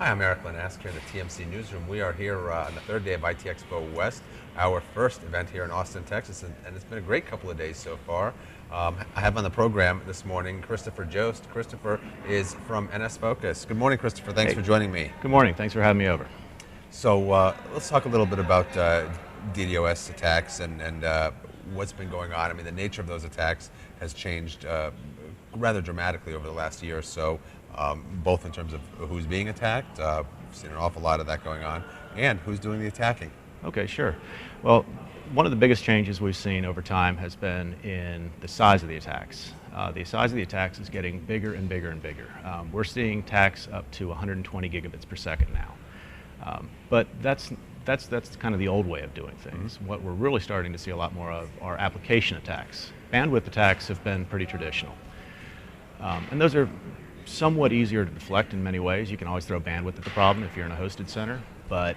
Hi, I'm Erik Linask here in the TMC newsroom. We are here on the third day of IT Expo West, our first event here in Austin, Texas, and it's been a great couple of days so far. I have on the program this morning Christopher JOST. Christopher is from NSFocus. Good morning, Christopher. Thanks for joining me. Good morning. Thanks for having me over. So let's talk a little bit about DDoS attacks and what's been going on. I mean, the nature of those attacks has changed rather dramatically over the last year or so, both in terms of who's being attacked, we've seen an awful lot of that going on, and who's doing the attacking. Okay, sure. Well, one of the biggest changes we've seen over time has been in the size of the attacks. The size of the attacks is getting bigger and bigger and bigger. We're seeing attacks up to 120 gigabits per second now. But that's kind of the old way of doing things. What we're really starting to see a lot more of are application attacks. Bandwidth attacks have been pretty traditional. And those are somewhat easier to deflect in many ways. You can always throw bandwidth at the problem if you're in a hosted center, but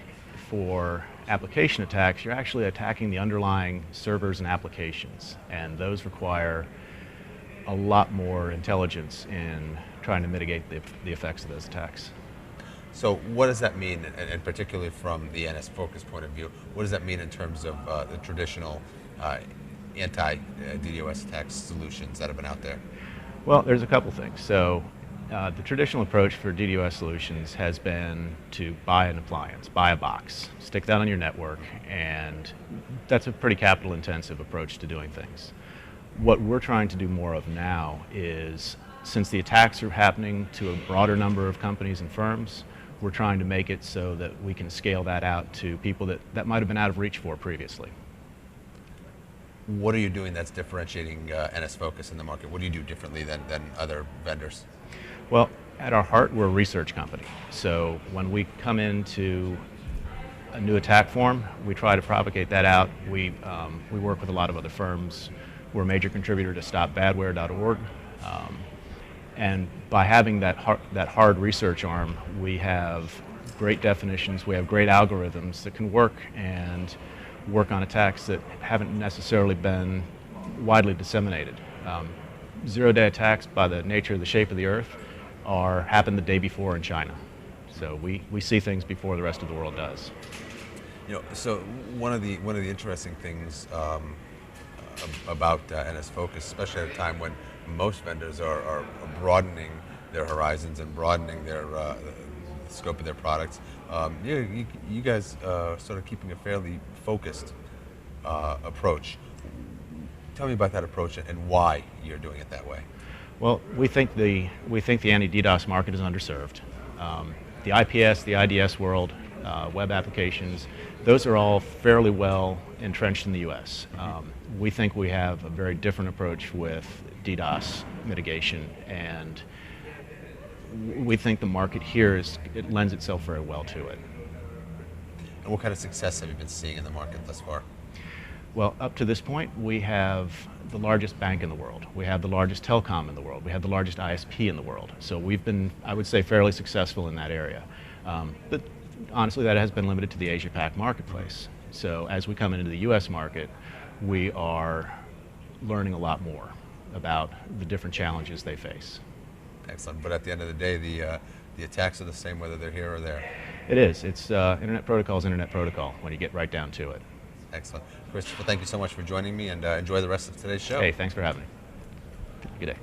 for application attacks, you're actually attacking the underlying servers and applications, and those require a lot more intelligence in trying to mitigate the effects of those attacks. So what does that mean, and particularly from the NSFocus point of view, what does that mean in terms of the traditional anti-DDoS attack solutions that have been out there? Well, there's a couple things. So the traditional approach for DDoS solutions has been to buy an appliance, buy a box, stick that on your network, and that's a pretty capital intensive approach to doing things. What we're trying to do more of now is, since the attacks are happening to a broader number of companies and firms, we're trying to make it so that we can scale that out to people that might have been out of reach for previously. What are you doing that's differentiating NSFocus in the market? What do you do differently than other vendors? Well, at our heart, we're a research company. So when we come into a new attack form, we try to propagate that out. We work with a lot of other firms. We're a major contributor to stopbadware.org. And by having that hard research arm, we have great definitions, we have great algorithms that can work on attacks that haven't necessarily been widely disseminated. Zero-day attacks, by the nature of the shape of the earth, happen the day before in China. So we see things before the rest of the world does. You know, so one of the interesting things about NSFocus, especially at a time when most vendors are broadening their horizons and broadening their scope of their products, you guys are sort of keeping a fairly focused approach. Tell me about that approach and why you're doing it that way. Well, we think the anti-DDoS market is underserved. The IPS, the IDS world, web applications, those are all fairly well entrenched in the US. We think we have a very different approach with DDoS mitigation, and we think the market here it lends itself very well to it. And what kind of success have you been seeing in the market thus far? Well, up to this point, we have the largest bank in the world. We have the largest telecom in the world. We have the largest ISP in the world. So we've been, I would say, fairly successful in that area. But honestly, that has been limited to the Asia-Pac marketplace. So as we come into the US market, we are learning a lot more about the different challenges they face. Excellent. But at the end of the day, the attacks are the same whether they're here or there. It is. It's internet protocol is internet protocol when you get right down to it. Excellent. Christopher, thank you so much for joining me, and enjoy the rest of today's show. Hey, thanks for having me. Good day.